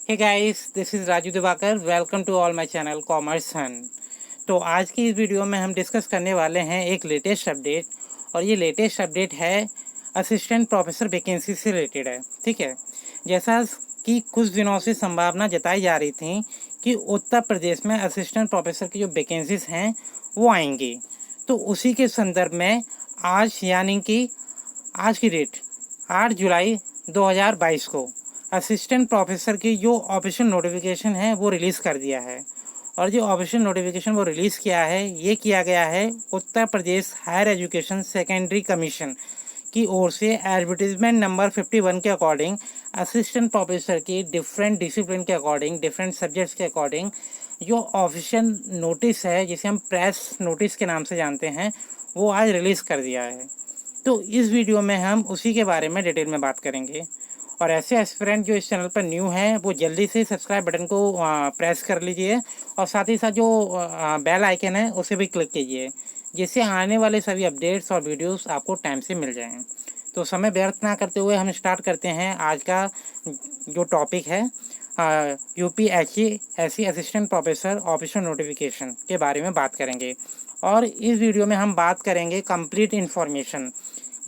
Hey guys, this is Raju Diwakar. Welcome to all my channel commerce sun. तो आज की इस वीडियो में हम डिस्कस करने वाले हैं एक लेटेस्ट अपडेट। और ये लेटेस्ट अपडेट है असिस्टेंट प्रोफेसर वैकेंसी से रिलेटेड है। ठीक है, जैसा कि कुछ दिनों से संभावना जताई जा रही थी कि उत्तर प्रदेश में असिस्टेंट प्रोफेसर की जो वैकेंसीज हैं वो आएंगी, तो उसी के संदर्भ में आज यानी कि आज की डेट 8 जुलाई 2022 को असिस्टेंट प्रोफेसर की जो ऑफिशियल नोटिफिकेशन है वो रिलीज़ कर दिया है। और जो ऑफिशियल नोटिफिकेशन वो रिलीज़ किया है, ये किया गया है Uttar Pradesh higher education secondary commission की ओर से एडवर्टीजमेंट नंबर 51 के अकॉर्डिंग असिस्टेंट प्रोफेसर की डिफरेंट डिसिप्लिन के अकॉर्डिंग, डिफरेंट सब्जेक्ट्स के अकॉर्डिंग जो ऑफिशियल नोटिस है, जिसे हम प्रेस नोटिस के नाम से जानते हैं, वो आज रिलीज़ कर दिया है। तो इस वीडियो में हम उसी के बारे में डिटेल में बात करेंगे। और ऐसे एस्पिरेंट जो इस चैनल पर न्यू हैं वो जल्दी से सब्सक्राइब बटन को प्रेस कर लीजिए और साथ ही साथ जो बेल आइकन है उसे भी क्लिक कीजिए, जिससे आने वाले सभी अपडेट्स और वीडियोस आपको टाइम से मिल जाएं। तो समय व्यर्थ ना करते हुए हम स्टार्ट करते हैं आज का जो टॉपिक है UPSC assistant professor official notification के बारे में बात करेंगे। और इस वीडियो में हम बात करेंगे कंप्लीट इन्फॉर्मेशन,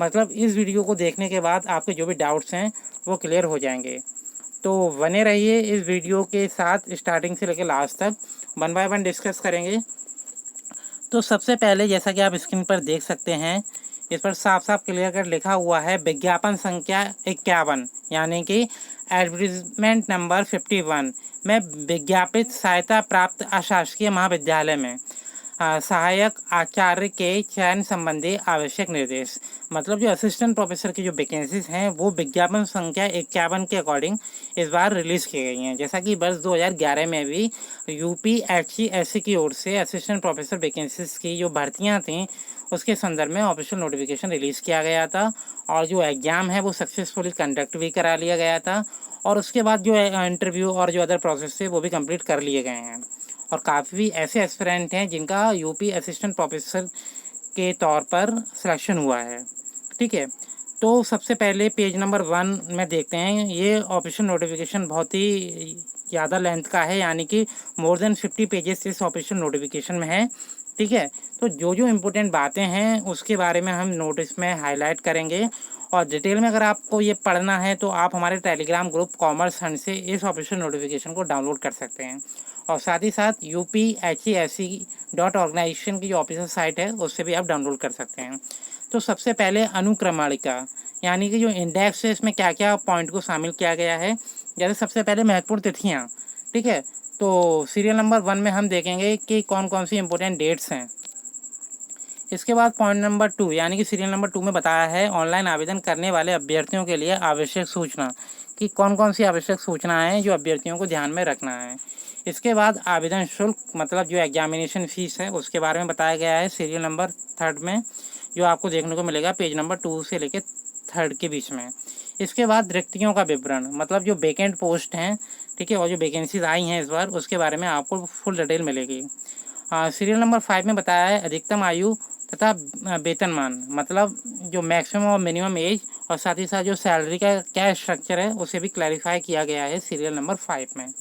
मतलब इस वीडियो को देखने के बाद आपके जो भी डाउट्स हैं वो क्लियर हो जाएंगे। तो बने रहिए इस वीडियो के साथ, स्टार्टिंग से लेकर लास्ट तक वन बाय वन डिस्कस करेंगे। तो सबसे पहले जैसा कि आप स्क्रीन पर देख सकते हैं, इस पर साफ साफ क्लियर कर लिखा हुआ है विज्ञापन संख्या 51 यानी कि एडवर्टीजमेंट नंबर 51 में विज्ञापित सहायता प्राप्त अशासकीय महाविद्यालय में सहायक आचार्य के चयन संबंधी आवश्यक निर्देश। मतलब जो असिस्टेंट प्रोफेसर की जो वैकेंसीज हैं वो विज्ञापन संख्या 51 के अकॉर्डिंग इस बार रिलीज़ की गई हैं। जैसा कि वर्ष 2011 में भी यूपीएससी की ओर से असिस्टेंट प्रोफेसर वैकेंसीज की जो भर्तियां थीं उसके संदर्भ में ऑफिशियल नोटिफिकेशन रिलीज़ किया गया था। और जो एग्ज़ाम है वो सक्सेसफुली कंडक्ट भी करा लिया गया था। और उसके बाद जो इंटरव्यू और जो अदर प्रोसेस थे वो भी कंप्लीट कर लिए गए हैं। और काफ़ी ऐसे एस्पिरेंट हैं जिनका यूपी असिस्टेंट प्रोफेसर के तौर पर सिलेक्शन हुआ है। ठीक है, तो सबसे पहले पेज नंबर 1 में देखते हैं। ये ऑफिशियल नोटिफिकेशन बहुत ही ज़्यादा लेंथ का है, यानी कि मोर देन 50 पेजेस इस ऑफिशियल नोटिफिकेशन में है। ठीक है, तो जो जो इम्पोर्टेंट बातें हैं उसके बारे में हम नोटिस में हाईलाइट करेंगे। और डिटेल में अगर आपको ये पढ़ना है तो आप हमारे टेलीग्राम ग्रुप कॉमर्स हंड से इस ऑफिशियल नोटिफिकेशन को डाउनलोड कर सकते हैं। और साथ ही साथ UPHESE.ऑर्गेनाइजेशन की जो ऑफिशियल साइट है उससे भी आप डाउनलोड कर सकते हैं। तो सबसे पहले अनुक्रमणिका यानी कि जो इंडेक्स है इसमें क्या क्या पॉइंट को शामिल किया गया है। जैसे सबसे पहले महत्वपूर्ण तिथियाँ। ठीक है, तो सीरियल नंबर 1 में हम देखेंगे कि कौन कौन सी इंपॉर्टेंट डेट्स हैं। इसके बाद पॉइंट नंबर 2 यानी कि सीरियल नंबर 2 में बताया है ऑनलाइन आवेदन करने वाले अभ्यर्थियों के लिए आवश्यक सूचना, कि कौन कौन सी आवश्यक सूचनाएं हैं जो अभ्यर्थियों को ध्यान में रखना है। इसके बाद आवेदन शुल्क, मतलब जो एग्जामिनेशन फीस है उसके बारे में बताया गया है सीरियल नंबर 3 में, जो आपको देखने को मिलेगा पेज नंबर 2 से लेकर 3 के बीच में। इसके बाद रिक्तियों का विवरण, मतलब जो वैकेंट पोस्ट हैं, ठीक है, और जो वैकेंसीज आई हैं इस बार उसके बारे में आपको फुल डिटेल मिलेगी। सीरियल नंबर 5 में बताया है अधिकतम आयु तथा वेतनमान, मतलब जो मैक्सिमम और मिनिमम एज, और साथ ही साथ जो सैलरी का क्या स्ट्रक्चर है उसे भी क्लैरिफाई किया गया है सीरियल नंबर 5 में।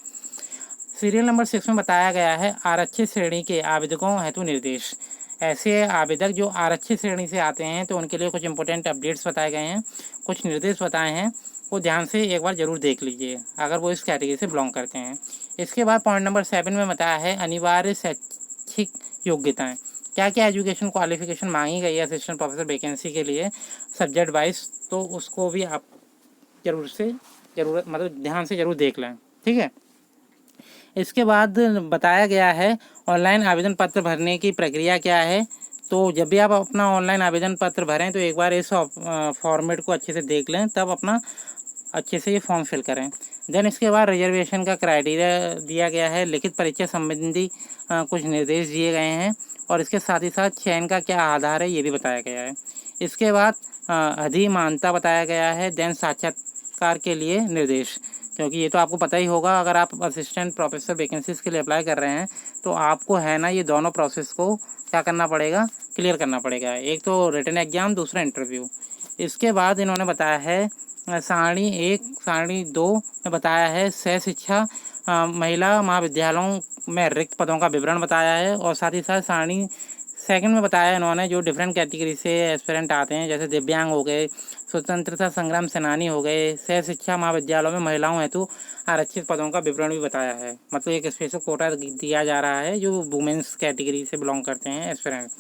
सीरियल नंबर 6 में बताया गया है आरक्षित श्रेणी के आवेदकों हेतु निर्देश। ऐसे आवेदक जो आरक्षित श्रेणी से आते हैं तो उनके लिए कुछ इंपॉर्टेंट अपडेट्स बताए गए हैं, कुछ निर्देश बताए हैं, वो ध्यान से एक बार ज़रूर देख लीजिए अगर वो इस कैटेगरी से बिलोंग करते हैं। इसके बाद पॉइंट नंबर 7 में बताया है अनिवार्य शैक्षिक योग्यताएं, क्या क्या एजुकेशन क्वालिफिकेशन मांगी गई है असिस्टेंट प्रोफेसर वैकेंसी के लिए सब्जेक्ट वाइज, तो उसको भी आप ज़रूरत मतलब ध्यान से ज़रूर देख लें। ठीक है, इसके बाद बताया गया है ऑनलाइन आवेदन पत्र भरने की प्रक्रिया क्या है। तो जब भी आप अपना ऑनलाइन आवेदन पत्र भरें तो एक बार इस फॉर्मेट को अच्छे से देख लें, तब अपना अच्छे से ये फॉर्म फिल करें। देन इसके बाद रिजर्वेशन का क्राइटेरिया दिया गया है, लिखित परीक्षा संबंधी कुछ निर्देश दिए गए हैं, और इसके साथ ही साथ चयन का क्या आधार है ये भी बताया गया है। इसके बाद अधिमानता बताया गया है। देन साक्षात्कार के लिए निर्देश, क्योंकि ये तो आपको पता ही होगा, अगर आप असिस्टेंट प्रोफेसर वैकेंसीज के लिए अप्लाई कर रहे हैं तो आपको है ना ये दोनों प्रोसेस को क्या करना पड़ेगा, क्लियर करना पड़ेगा। एक तो रिटन एग्जाम, दूसरा इंटरव्यू। इसके बाद इन्होंने बताया है सारणी 1 सारणी 2 में बताया है सह शिक्षा महिला महाविद्यालयों में रिक्त पदों का विवरण बताया है। और साथ ही साथ सारणी सेकंड में बताया है इन्होंने जो डिफरेंट कैटेगरी से एस्पिरेंट आते हैं, जैसे दिव्यांग हो गए, स्वतंत्रता संग्राम सेनानी हो गए, सह शिक्षा महाविद्यालयों में महिलाओं हेतु आरक्षित पदों का विवरण भी बताया है। मतलब एक स्पेशल कोटा दिया जा रहा है जो वुमेन्स कैटेगरी से बिलोंग करते हैं एस्पिरेंट।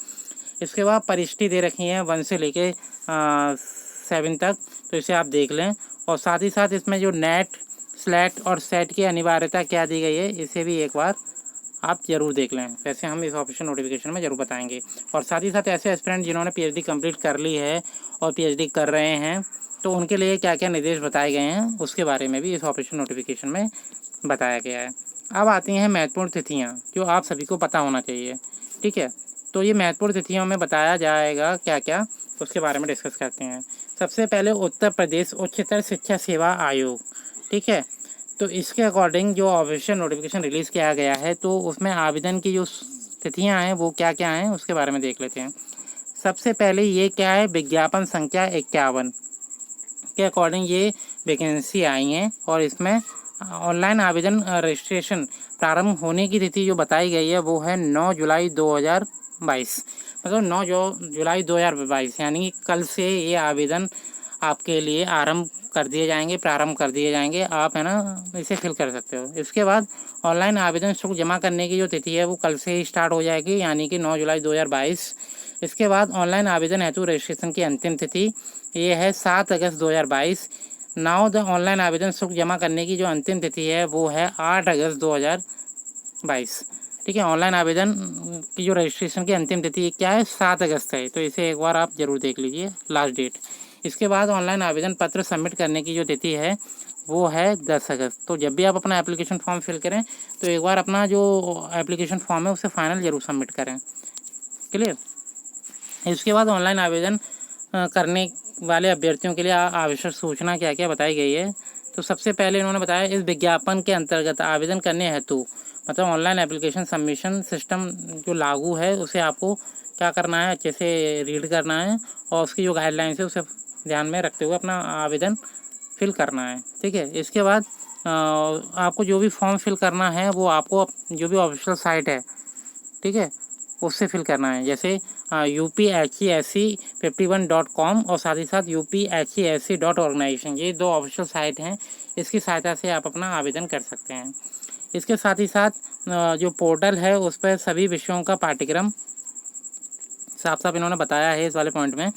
इसके बाद परिशिष्टि दे रखी है 1 से लेके 7 तक, तो इसे आप देख लें। और साथ ही साथ इसमें जो नेट, स्लेट और सेट की अनिवार्यता क्या दी गई है, इसे भी एक बार आप ज़रूर देख लें। वैसे हम इस ऑफिशियल नोटिफिकेशन में ज़रूर बताएंगे। और साथ ही साथ ऐसे एस्पिरेंट जिन्होंने पीएचडी कंप्लीट कर ली है और पीएचडी कर रहे हैं, तो उनके लिए क्या क्या निर्देश बताए गए हैं, उसके बारे में भी इस ऑफिशियल नोटिफिकेशन में बताया गया है। अब आती हैं महत्वपूर्ण तिथियाँ जो आप सभी को पता होना चाहिए। ठीक है, तो ये महत्वपूर्ण तिथियों में बताया जाएगा क्या क्या, उसके बारे में डिस्कस करते हैं। सबसे पहले उत्तर प्रदेश उच्चतर शिक्षा सेवा आयोग। ठीक है, तो इसके अकॉर्डिंग जो ऑफिशियल नोटिफिकेशन रिलीज़ किया गया है, तो उसमें आवेदन की जो तिथियां हैं वो क्या क्या हैं, उसके बारे में देख लेते हैं। सबसे पहले ये क्या है, विज्ञापन संख्या 51 के अकॉर्डिंग ये वैकेंसी आई हैं। और इसमें ऑनलाइन आवेदन रजिस्ट्रेशन प्रारंभ होने की तिथि जो बताई गई है वो है 9 जुलाई 2022। मतलब 9 जुलाई 2022 यानी कल से ये आवेदन आपके लिए प्रारंभ कर दिए जाएंगे। आप है ना इसे फिल कर सकते हो। इसके बाद ऑनलाइन आवेदन शुल्क जमा करने की जो तिथि है वो कल से ही स्टार्ट हो जाएगी, यानी कि 9 जुलाई 2022। इसके बाद ऑनलाइन आवेदन हेतु रजिस्ट्रेशन की अंतिम तिथि ये है 7 अगस्त 2022। नाउ द ऑनलाइन आवेदन शुल्क जमा करने की जो अंतिम तिथि है वो है 8 अगस्त 2022। ठीक है, ऑनलाइन आवेदन की जो रजिस्ट्रेशन की अंतिम तिथि क्या है, 7 अगस्त है, तो इसे एक बार आप ज़रूर देख लीजिए लास्ट डेट। इसके बाद ऑनलाइन आवेदन पत्र सबमिट करने की जो तिथि है वो है 10 अगस्त। तो जब भी आप अपना एप्लीकेशन फॉर्म फिल करें तो एक बार अपना जो एप्लीकेशन फॉर्म है उसे फाइनल ज़रूर सबमिट करें। क्लियर। इसके बाद ऑनलाइन आवेदन करने वाले अभ्यर्थियों के लिए आवश्यक सूचना क्या क्या बताई गई है। तो सबसे पहले इन्होंने बताया इस विज्ञापन के अंतर्गत आवेदन करने हेतु मतलब ऑनलाइन एप्लीकेशन सबमिशन सिस्टम जो लागू है उसे आपको क्या करना है, अच्छे से रीड करना है और उसकी जो गाइडलाइंस है उसे ध्यान में रखते हुए अपना आवेदन फिल करना है। ठीक है, इसके बाद आपको जो भी फॉर्म फिल करना है वो आपको जो भी ऑफिशियल साइट है, ठीक है, उससे फिल करना है। जैसे UPHESC51.com और साथ ही साथ UPHESC.organization, ये 2 ऑफिशियल साइट हैं। इसकी सहायता से आप अपना आवेदन कर सकते हैं। इसके साथ ही साथ जो पोर्टल है उस पर सभी विषयों का पाठ्यक्रम साफ साफ इन्होंने बताया है इस वाले पॉइंट में।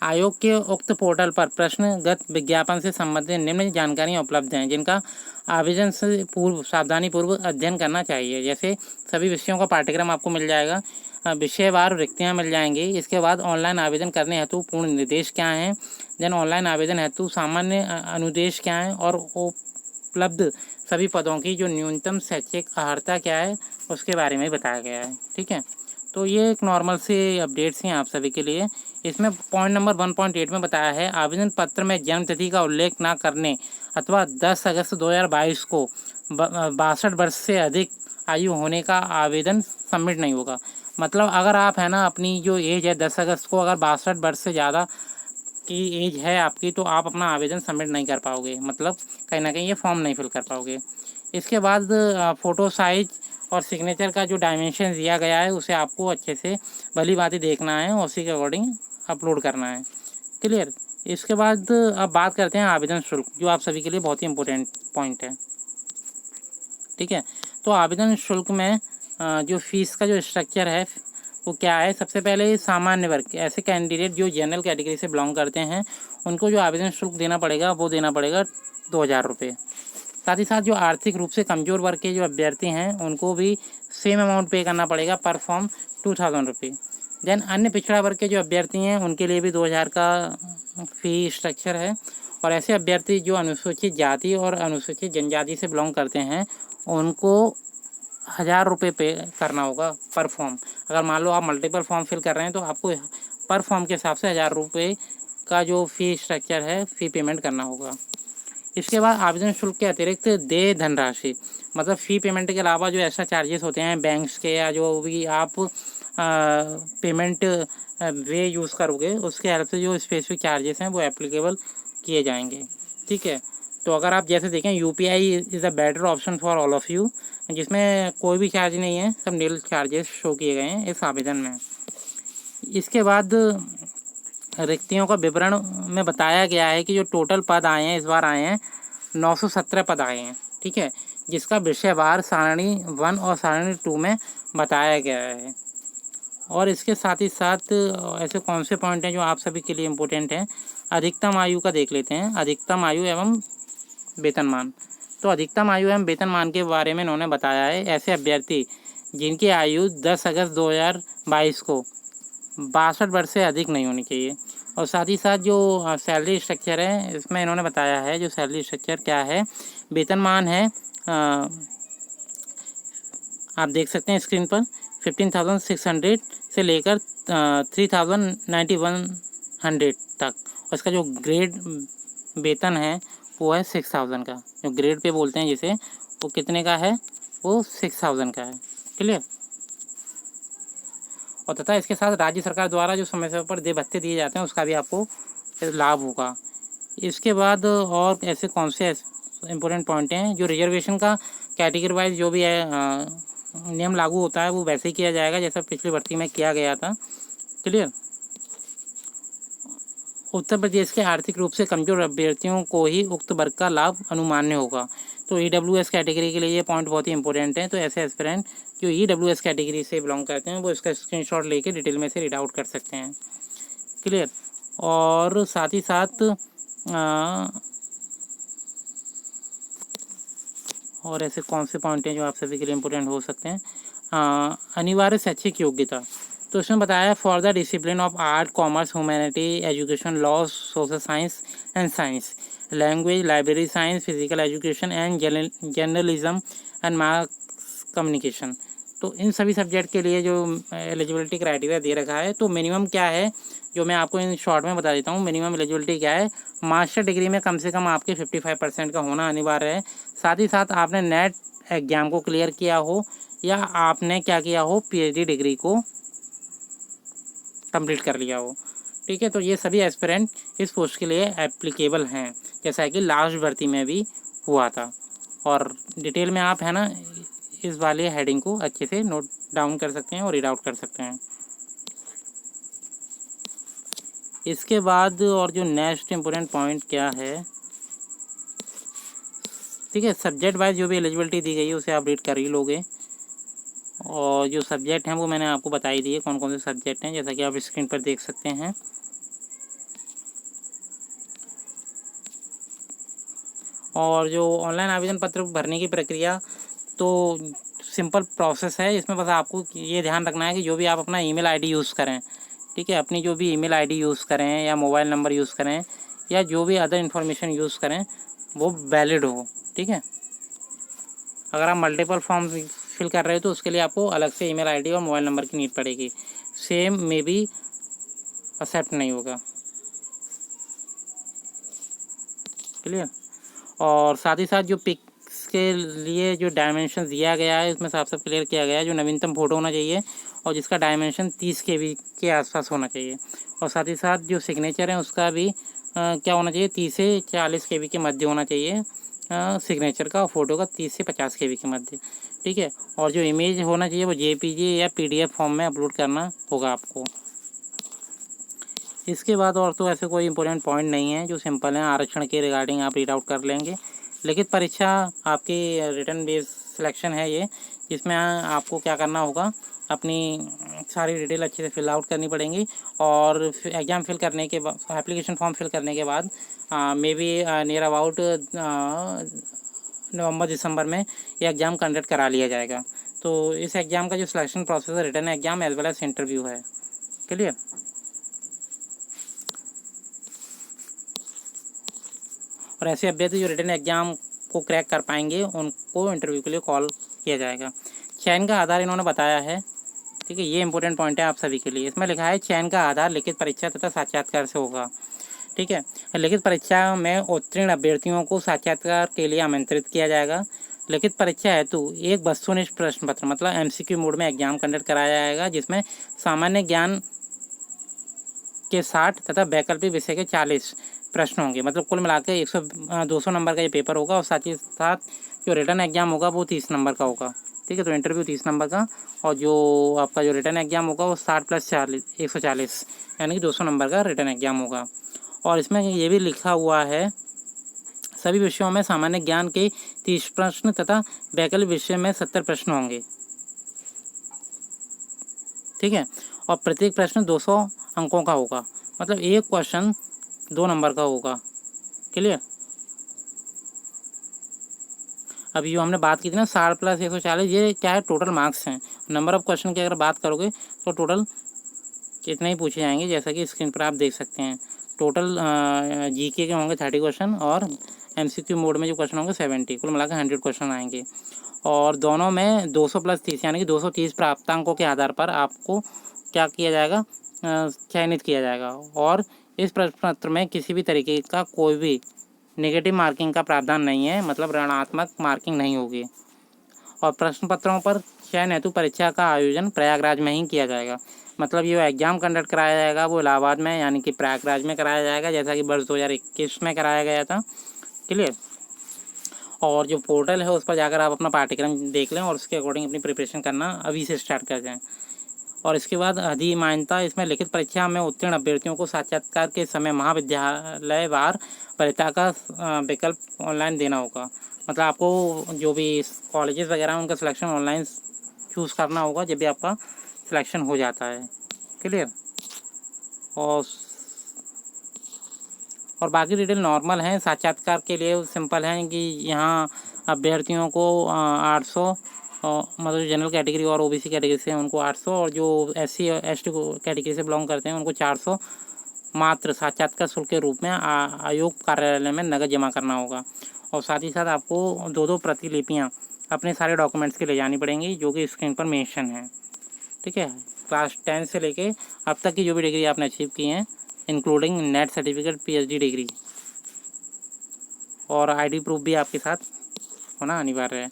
आयोग के उक्त पोर्टल पर प्रश्नगत विज्ञापन से संबंधित निम्न जानकारियाँ उपलब्ध हैं जिनका आवेदन से पूर्व सावधानी पूर्वक अध्ययन करना चाहिए। जैसे सभी विषयों का पाठ्यक्रम आपको मिल जाएगा, विषयवार रिक्तियाँ मिल जाएंगी। इसके बाद ऑनलाइन आवेदन करने हेतु पूर्ण निर्देश क्या हैं, देन ऑनलाइन आवेदन हेतु सामान्य अनुदेश क्या हैं और उपलब्ध सभी पदों की जो न्यूनतम शैक्षिक अर्हता क्या है उसके बारे में बताया गया है। ठीक है, तो ये एक नॉर्मल से अपडेट्स हैं आप सभी के लिए। इसमें पॉइंट नंबर 1.8 में बताया है आवेदन पत्र में जन्म तिथि का उल्लेख न करने अथवा 10 अगस्त 2022 को 62 वर्ष से अधिक आयु होने का आवेदन सबमिट नहीं होगा। मतलब अगर आप है ना अपनी जो एज है 10 अगस्त को अगर 62 वर्ष से ज़्यादा की एज है आपकी तो आप अपना आवेदन सबमिट नहीं कर पाओगे, मतलब कहीं ना कहीं ये फॉर्म नहीं फिल कर पाओगे। इसके बाद फ़ोटो साइज और सिग्नेचर का जो डायमेंशन दिया गया है उसे आपको अच्छे से भली बात ही देखना है और उसी के अकॉर्डिंग अपलोड करना है। क्लियर। इसके बाद अब बात करते हैं आवेदन शुल्क, जो आप सभी के लिए बहुत ही इम्पोर्टेंट पॉइंट है। ठीक है, तो आवेदन शुल्क में जो फीस का जो स्ट्रक्चर है वो क्या है। सबसे पहले सामान्य वर्ग ऐसे कैंडिडेट जो जनरल कैटेगरी से बिलोंग करते हैं उनको जो आवेदन शुल्क देना पड़ेगा वो देना पड़ेगा 2000 रुपये। साथ ही साथ जो आर्थिक रूप से कमज़ोर वर्ग के जो अभ्यर्थी हैं उनको भी सेम अमाउंट पे करना पड़ेगा पर फॉर्म 2000 रुपये। देन अन्य पिछड़ा वर्ग के जो अभ्यर्थी हैं उनके लिए भी 2000 का फ़ी स्ट्रक्चर है। और ऐसे अभ्यर्थी जो अनुसूचित जाति और अनुसूचित जनजाति से बिलोंग करते हैं उनको 1000 रुपये पे करना होगा पर फॉर्म। अगर मान लो आप मल्टीपल फॉर्म फिल कर रहे हैं तो आपको पर फॉर्म के हिसाब से 1000 रुपये का जो फ़ी स्ट्रक्चर है फ़ी पेमेंट करना होगा। इसके बाद आवेदन शुल्क के अतिरिक्त देय धनराशि, मतलब फ़ी पेमेंट के अलावा जो एक्स्ट्रा चार्जेस होते हैं बैंक्स के या जो भी आप पेमेंट वे यूज़ करोगे उसके हेल्प से जो स्पेसिफिक चार्जेस हैं वो एप्लीकेबल किए जाएंगे। ठीक है। तो अगर आप जैसे देखें UPI is a better option for all of you, जिसमें कोई भी चार्ज नहीं है, सब नील चार्जेस शो किए गए हैं इस आवेदन में। इसके बाद रिक्तियों का विवरण में बताया गया है कि जो टोटल पद आए हैं इस बार आए हैं 917 पद आए हैं, ठीक है, जिसका विषयवार सारणी 1 और सारणी 2 में बताया गया है। और इसके साथ ही साथ ऐसे कौन से पॉइंट हैं जो आप सभी के लिए इम्पोर्टेंट हैं। अधिकतम आयु का देख लेते हैं, अधिकतम आयु एवं वेतनमान। तो अधिकतम आयु एवं वेतनमान के बारे में इन्होंने बताया है, ऐसे अभ्यर्थी जिनकी आयु 10 अगस्त 2022 को 62 वर्ष से अधिक नहीं होनी चाहिए। और साथ ही साथ जो सैलरी स्ट्रक्चर है इसमें इन्होंने बताया है, जो सैलरी स्ट्रक्चर क्या है, वेतनमान है आप देख सकते हैं स्क्रीन पर 15,600 से लेकर 3,091 तक। और इसका जो ग्रेड वेतन है वो है 6,000 का, जो ग्रेड पे बोलते हैं जिसे, वो कितने का है, वो 6,000 का है। क्लियर। और तथा इसके साथ राज्य सरकार द्वारा जो समय समय पर भत्ते दिए जाते हैं उसका भी आपको लाभ होगा। इसके बाद और ऐसे कौन से इम्पोर्टेंट पॉइंट हैं, जो रिजर्वेशन का कैटेगरी वाइज जो भी है नियम लागू होता है वो वैसे ही किया जाएगा जैसा पिछली भर्ती में किया गया था। क्लियर। उत्तर प्रदेश के आर्थिक रूप से कमजोर अभ्यर्थियों को ही उक्त वर्ग का लाभ अनुमान्य होगा। तो ईडब्ल्यूएस कैटेगरी के लिए ये पॉइंट बहुत ही इंपॉर्टेंट है। तो ऐसे एस्पिरेंट जो ईडब्ल्यूएस कैटेगरी से बिलोंग करते हैं वो इसका स्क्रीनशॉट लेके डिटेल में से रीड आउट कर सकते हैं। क्लियर। और साथ ही साथ और ऐसे कौन से पॉइंट हैं जो आप सभी के लिए इम्पोर्टेंट हो सकते हैं। अनिवार्य शैक्षिक योग्यता, तो इसमें बताया for the discipline of art, commerce, humanity, education, law, social science and science, language, library science, physical education and journalism and mass communication. तो इन सभी सब्जेक्ट के लिए जो एलिजिबिलिटी क्राइटेरिया दे रखा है, तो मिनिमम क्या है जो मैं आपको इन शॉर्ट में बता देता हूँ। मिनिमम एलिजिबिलिटी क्या है, मास्टर डिग्री में कम से कम आपके 55% का होना अनिवार्य है। साथ ही साथ आपने नेट एग्जाम को क्लियर किया हो या आपने क्या किया हो, पीएचडी डिग्री को कंप्लीट कर लिया हो। ठीक है। तो ये सभी एस्पिरेंट इस पोस्ट के लिए एप्लीकेबल हैं, जैसा कि लास्ट भर्ती में भी हुआ था। और डिटेल में आप है ना इस वाले हेडिंग को अच्छे से नोट डाउन कर सकते हैं और रीड आउट कर सकते हैं। इसके बाद और जो नेक्स्ट इम्पोर्टेंट पॉइंट क्या है, ठीक है, सब्जेक्ट वाइज जो भी एलिजिबिलिटी दी गई है उसे आप रीड कर ही लोगे। और जो सब्जेक्ट हैं वो मैंने आपको बता ही दिए कौन कौन से सब्जेक्ट हैं, जैसा कि आप स्क्रीन पर देख सकते हैं। और जो ऑनलाइन आवेदन पत्र भरने की प्रक्रिया, तो सिंपल प्रोसेस है। इसमें बस आपको ये ध्यान रखना है कि जो भी आप अपना ईमेल आईडी यूज़ करें, ठीक है, अपनी जो भी ईमेल आईडी यूज़ करें या मोबाइल नंबर यूज़ करें या जो भी अदर इन्फॉर्मेशन यूज़ करें वो वैलिड हो। ठीक है। अगर आप मल्टीपल फॉर्म फिल कर रहे हो तो उसके लिए आपको अलग से ईमेल आईडी और मोबाइल नंबर की नीड पड़ेगी। सेम में भी एक्सेप्ट नहीं होगा। क्लियर। और साथ ही साथ जो पिक्स के लिए जो डायमेंशन दिया गया है उसमें साफ साफ क्लियर किया गया है, जो नवीनतम फ़ोटो होना चाहिए और जिसका डायमेंशन 30 KB के आसपास होना चाहिए। और साथ ही साथ जो सिग्नेचर है उसका भी क्या होना चाहिए, 30 से 40 KB के मध्य होना चाहिए सिग्नेचर का, और फ़ोटो का 30 से 50 KB के मध्य। ठीक है। और जो इमेज होना चाहिए वो JPG या PDF फॉर्म में अपलोड करना होगा आपको। इसके बाद और तो ऐसे कोई इंपॉर्टेंट पॉइंट नहीं है, जो सिंपल हैं। आरक्षण के रिगार्डिंग आप रीड आउट कर लेंगे। लिखित परीक्षा आपकी रिटर्न बेस्ड सिलेक्शन है ये, जिसमें आपको क्या करना होगा, अपनी सारी डिटेल अच्छे से फिल आउट करनी पड़ेंगी। और एग्ज़ाम फिल करने के बाद, एप्लीकेशन फॉर्म फिल करने के बाद मे बी नियर अबाउट नवंबर दिसंबर में ये एग्ज़ाम कंडक्ट करा लिया जाएगा। तो इस एग्ज़ाम का जो सिलेक्शन प्रोसेस है, written exam as well as interview है। क्लियर। और ऐसे अभ्यर्थी जो रिटर्न एग्जाम को क्रैक कर पाएंगे उनको इंटरव्यू के लिए कॉल किया जाएगा। चयन का आधार इन्होंने बताया है। ठीक है। ये इंपॉर्टेंट पॉइंट है आप सभी के लिए। इसमें लिखा है चयन का आधार लिखित परीक्षा तथा साक्षात्कार से होगा। ठीक है। लिखित परीक्षा में उत्तीर्ण अभ्यर्थियों को साक्षात्कार के लिए आमंत्रित किया जाएगा। लिखित परीक्षा हेतु एक वस्तुनिष्ठ प्रश्न पत्र मतलब MCQ मोड में एग्जाम कंडक्ट कराया जाएगा, जिसमें सामान्य ज्ञान के 60 तथा वैकल्पिक विषय के 40 प्रश्न होंगे। मतलब कुल मिला के 200 नंबर का ये पेपर होगा और साथ ही साथ जो रिटर्न एग्जाम होगा वो 30 नंबर का होगा। ठीक है, तो इंटरव्यू 30 नंबर का और जो आपका जो रिटर्न एग्जाम होगा वो 60 + 40 140 यानी कि 200 नंबर का रिटर्न एग्जाम होगा। और इसमें ये भी लिखा हुआ है सभी विषयों में सामान्य ज्ञान के 30 प्रश्न तथा वैकल्पिक विषय में 70 प्रश्न होंगे। ठीक है, और प्रत्येक प्रश्न 200 अंकों का होगा। मतलब एक क्वेश्चन 2 नंबर का होगा। क्लियर। अभी जो हमने बात की थी ना 60 + 140, ये क्या है, टोटल मार्क्स हैं। नंबर ऑफ क्वेश्चन की अगर बात करोगे तो टोटल इतने ही पूछे जाएंगे, जैसा कि स्क्रीन पर आप देख सकते हैं। टोटल जीके के होंगे 30 क्वेश्चन और एमसीक्यू मोड में जो क्वेश्चन होंगे 70, कुल मिलाकर 100 क्वेश्चन आएंगे। और दोनों में 200 + 30 यानी कि 230 प्राप्तांकों के आधार पर आपको क्या किया जाएगा, चयनित किया जाएगा। और इस प्रश्न पत्र में किसी भी तरीके का कोई भी नेगेटिव मार्किंग का प्रावधान नहीं है, मतलब ऋणात्मक मार्किंग नहीं होगी। और प्रश्न पत्रों पर चयन हेतु परीक्षा का आयोजन प्रयागराज में ही किया जाएगा। मतलब ये एग्ज़ाम कंडक्ट कराया जाएगा वो इलाहाबाद में यानी कि प्रयागराज में कराया जाएगा, जैसा कि वर्ष 2021 में कराया गया था। क्लियर। और जो पोर्टल है उस पर जाकर आप अपना पाठ्यक्रम देख लें और उसके अकॉर्डिंग अपनी प्रिपरेशन करना अभी से स्टार्ट कर जाएँ। और इसके बाद अधिमान्यता, इसमें लिखित परीक्षा में उत्तीर्ण अभ्यर्थियों को साक्षात्कार के समय महाविद्यालयवार परीक्षा का विकल्प ऑनलाइन देना होगा। मतलब आपको जो भी कॉलेजेस वगैरह हैं उनका सिलेक्शन ऑनलाइन चूज़ करना होगा जब भी आपका सिलेक्शन हो जाता है। क्लियर। और बाकी डिटेल नॉर्मल हैं। साक्षात्कार के लिए सिंपल हैं कि यहाँ अभ्यर्थियों को 800 मतलब जनरल कैटेगरी और ओबीसी कैटेगरी से उनको 800 और जो SC ST कैटेगरी से बिलोंग करते हैं उनको 400 मात्र साक्षात्कार शुल्क के रूप में आयोग कार्यालय में नकद जमा करना होगा। और साथ ही साथ आपको 2-2 प्रतिलिपियाँ अपने सारे डॉक्यूमेंट्स की ले जानी पड़ेंगी, जो कि स्क्रीन पर मेंशन है। ठीक है, क्लास 10 से लेके अब तक की जो भी डिग्री आपने अचीव की हैं, including net certificate, PhD degree, और ID प्रूफ भी आपके साथ होना अनिवार्य है।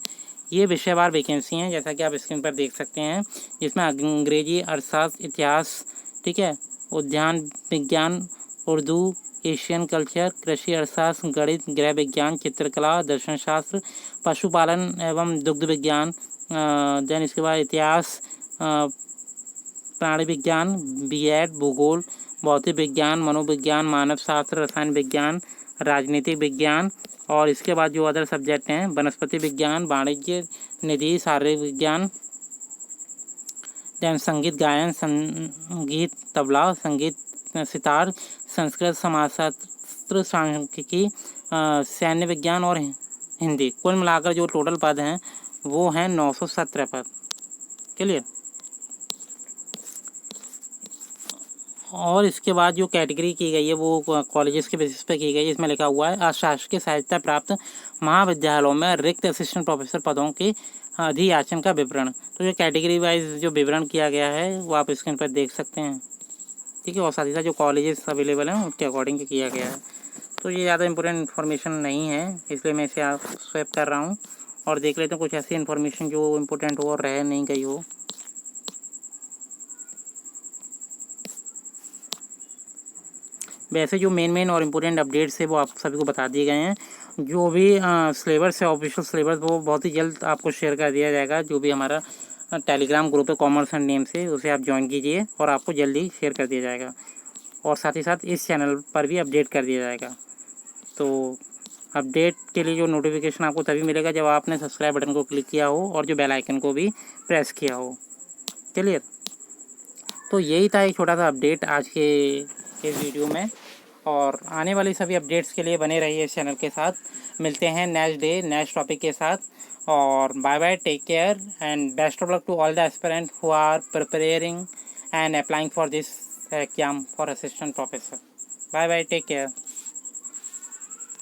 ये विषयवार वैकेंसी हैं, जैसा कि आप स्क्रीन पर देख सकते हैं, जिसमें अंग्रेजी, अर्थशास्त्र, इतिहास, ठीक है, उद्यान विज्ञान, उर्दू, एशियन कल्चर, कृषि अर्थशास्त्र, गणित, गृह विज्ञान, चित्रकला, दर्शन शास्त्र, पशुपालन एवं दुग्ध विज्ञान, देन इसके बाद इतिहास, प्राणी विज्ञान, B.Ed, भूगोल, भौतिक विज्ञान, मनोविज्ञान, मानव शास्त्र, रसायन विज्ञान, राजनीतिक विज्ञान, और इसके बाद जो अदर सब्जेक्ट हैं वनस्पति विज्ञान, वाणिज्य, निधि, शारीरिक विज्ञान, दैन संगीत गायन, संगीत तबला, संगीत सितार, संस्कृत, समाजशास्त्र, सांख्यिकी, सैन्य विज्ञान और हिंदी। कुल मिलाकर जो टोटल पद हैं वो हैं 917 पद। क्लियर। और इसके बाद जो कैटेगरी की गई है वो कॉलेजेस के बेसिस पे की गई है। इसमें लिखा हुआ है अशासकीय सहायता प्राप्त महाविद्यालयों में रिक्त असिस्टेंट प्रोफेसर पदों के अधियाचन का विवरण। तो ये कैटेगरी वाइज जो विवरण किया गया है वो आप स्क्रीन पर देख सकते हैं। ठीक है, और साथ ही साथ जो कॉलेजेस अवेलेबल हैं उसके अकॉर्डिंग किया गया है। तो ये ज़्यादा इंपॉर्टेंट इन्फॉर्मेशन नहीं है, इसलिए मैं इसे आप स्वैप कर रहा हूँ और देख लेते हैं कुछ ऐसी इन्फॉर्मेशन जो इम्पोर्टेंट हो और रह नहीं गई हो। वैसे जो मेन और इम्पोर्टेंट अपडेट्स है वो आप सभी को बता दिए गए हैं। जो भी सिलेबस है, ऑफिशियल सिलेबस, वो बहुत ही जल्द आपको शेयर कर दिया जाएगा। जो भी हमारा टेलीग्राम ग्रुप है कॉमर्स एंड नेम से, उसे आप ज्वाइन कीजिए और आपको जल्दी शेयर कर दिया जाएगा। और साथ ही साथ इस चैनल पर भी अपडेट कर दिया जाएगा। तो अपडेट के लिए जो नोटिफिकेशन आपको तभी मिलेगा जब आपने सब्सक्राइब बटन को क्लिक किया हो और जो बेल आइकन को भी प्रेस किया हो। क्लियर। तो यही था एक छोटा सा अपडेट आज के इस वीडियो में, और आने वाली सभी अपडेट्स के लिए बने रहिए इस चैनल के साथ। मिलते हैं नेक्स्ट डे नेक्स्ट टॉपिक के साथ, और bye bye, take care and best of luck to all the aspirant who are preparing and applying for this exam for assistant professor. Bye bye, take care.